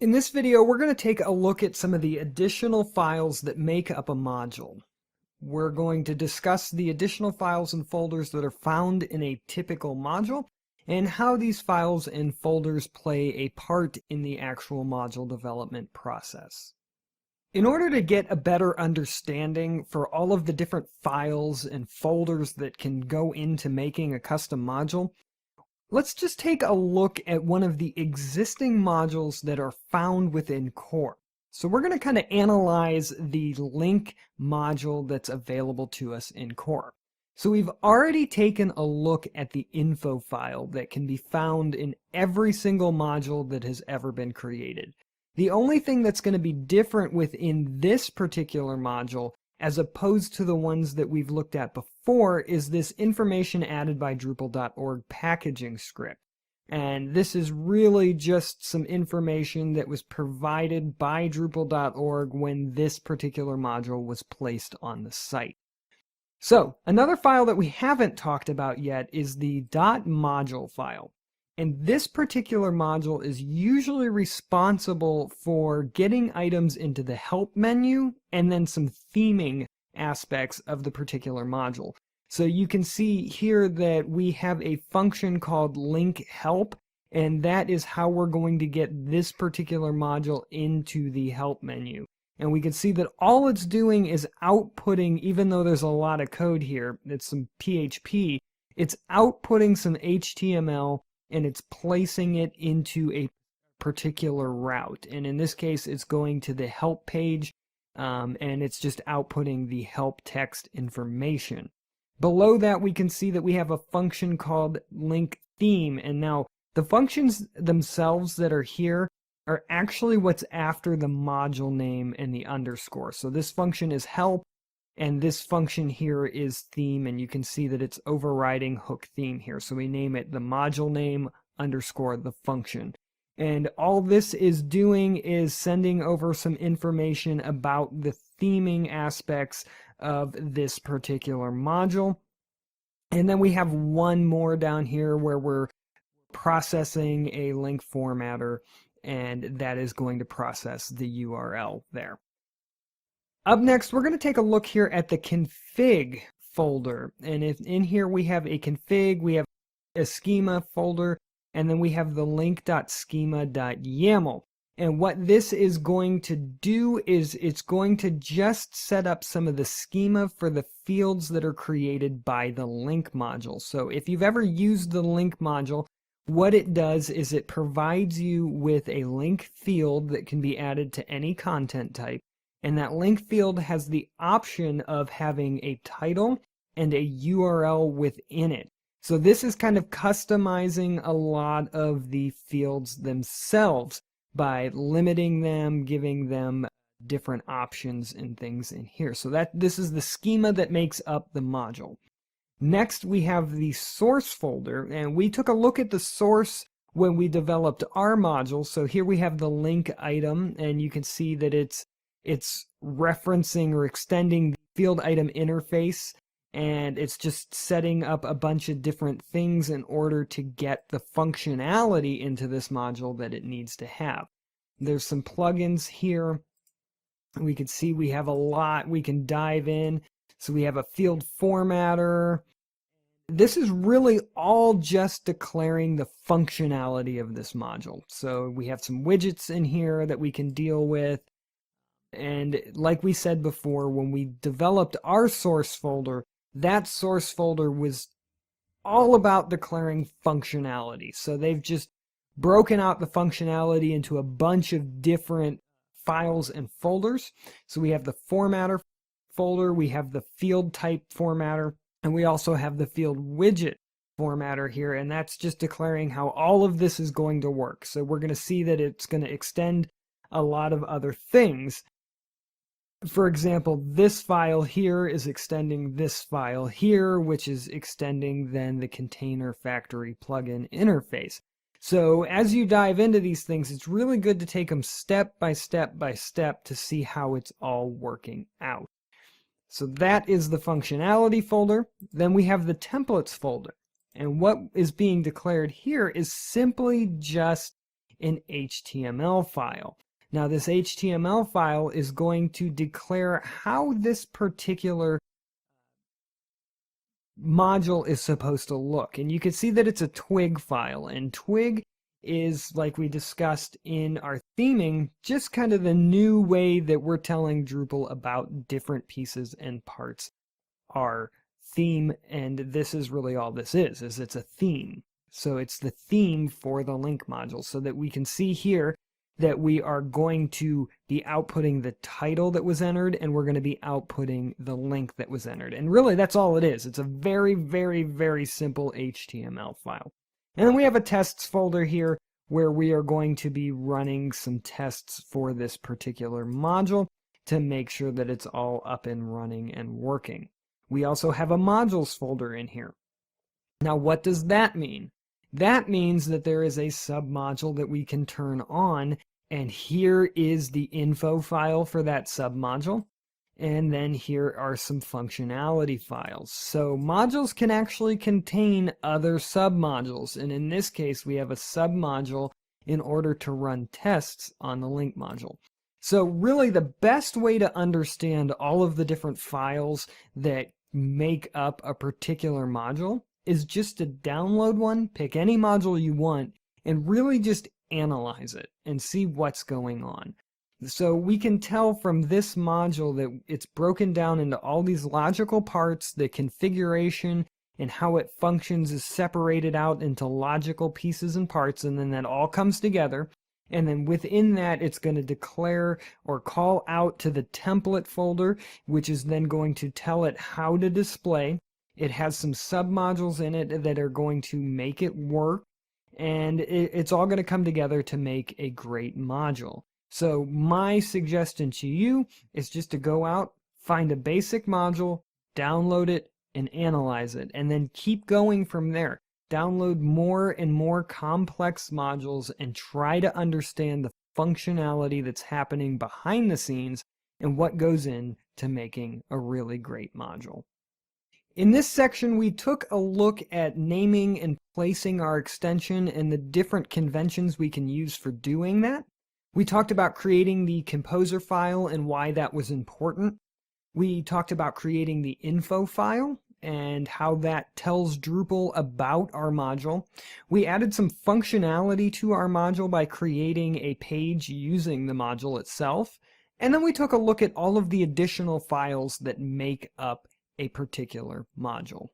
In this video, we're going to take a look at some of the additional files that make up a module. We're going to discuss the additional files and folders that are found in a typical module and how these files and folders play a part in the actual module development process. In order to get a better understanding for all of the different files and folders that can go into making a custom module, let's just take a look at one of the existing modules that are found within Core. So we're going to kind of analyze the link module that's available to us in Core. So we've already taken a look at the info file that can be found in every single module that has ever been created. The only thing that's going to be different within this particular module as opposed to the ones that we've looked at before is this information added by Drupal.org packaging script. And this is really just some information that was provided by Drupal.org when this particular module was placed on the site. So another file that we haven't talked about yet is the .module file. And this particular module is usually responsible for getting items into the help menu and then some theming aspects of the particular module. So you can see here that we have a function called link help, and that is how we're going to get this particular module into the help menu. And we can see that all it's doing is outputting, even though there's a lot of code here, it's some PHP, it's outputting some HTML and it's placing it into a particular route. And in this case, it's going to the help page, and it's just outputting the help text information. Below that, we can see that we have a function called link theme. And now the functions themselves that are here are actually what's after the module name and the underscore. So this function is help, and this function here is theme, and you can see that it's overriding hook theme here. So we name it the module name underscore the function. And all this is doing is sending over some information about the theming aspects of this particular module. And then we have one more down here where we're processing a link formatter, and that is going to process the URL there. Up next, we're going to take a look here at the config folder. And if in here we have a config, we have a schema folder, and then we have the link.schema.yaml. And what this is going to do is it's going to just set up some of the schema for the fields that are created by the link module. So if you've ever used the link module, what it does is it provides you with a link field that can be added to any content type. And that link field has the option of having a title and a URL within it. So this is kind of customizing a lot of the fields themselves by limiting them, giving them different options and things in here. So this is the schema that makes up the module. Next, we have the source folder, and we took a look at the source when we developed our module. So here we have the link item, and you can see that it's referencing or extending the field item interface, and it's just setting up a bunch of different things in order to get the functionality into this module that it needs to have. There's some plugins here. We can see we have a lot we can dive in. So we have a field formatter. This is really all just declaring the functionality of this module. So we have some widgets in here that we can deal with. And like we said before, when we developed our source folder, that source folder was all about declaring functionality. So they've just broken out the functionality into a bunch of different files and folders. So we have the formatter folder, we have the field type formatter, and we also have the field widget formatter here, and that's just declaring how all of this is going to work. So we're going to see that it's going to extend a lot of other things. For example, this file here is extending this file here, which is extending then the Container Factory plugin interface. So as you dive into these things, it's really good to take them step by step by step to see how it's all working out. So that is the functionality folder. Then we have the templates folder. And what is being declared here is simply just an HTML file. Now this HTML file is going to declare how this particular module is supposed to look. And you can see that it's a twig file, and twig is, like we discussed in our theming, just kind of the new way that we're telling Drupal about different pieces and parts our theme. And this is really all this is it's a theme. So it's the theme for the link module, so that we can see here that we are going to be outputting the title that was entered, and we're going to be outputting the link that was entered. And really, that's all it is. It's a very, very, very simple HTML file. And then we have a tests folder here where we are going to be running some tests for this particular module to make sure that it's all up and running and working. We also have a modules folder in here. Now, what does that mean? That means that there is a submodule that we can turn on, and here is the info file for that submodule. And then here are some functionality files. So modules can actually contain other submodules, and in this case we have a submodule in order to run tests on the link module. So really the best way to understand all of the different files that make up a particular module is just to download one, pick any module you want, and really just analyze it and see what's going on. So we can tell from this module that it's broken down into all these logical parts. The configuration and how it functions is separated out into logical pieces and parts, and then that all comes together. And then within that, it's going to declare or call out to the template folder, which is then going to tell it how to display. It has some submodules in it that are going to make it work, and it's all going to come together to make a great module. So my suggestion to you is just to go out, find a basic module, download it, and analyze it, and then keep going from there. Download more and more complex modules and try to understand the functionality that's happening behind the scenes and what goes into making a really great module. In this section, we took a look at naming and placing our extension and the different conventions we can use for doing that. We talked about creating the composer file and why that was important. We talked about creating the info file and how that tells Drupal about our module. We added some functionality to our module by creating a page using the module itself. And then we took a look at all of the additional files that make up a particular module.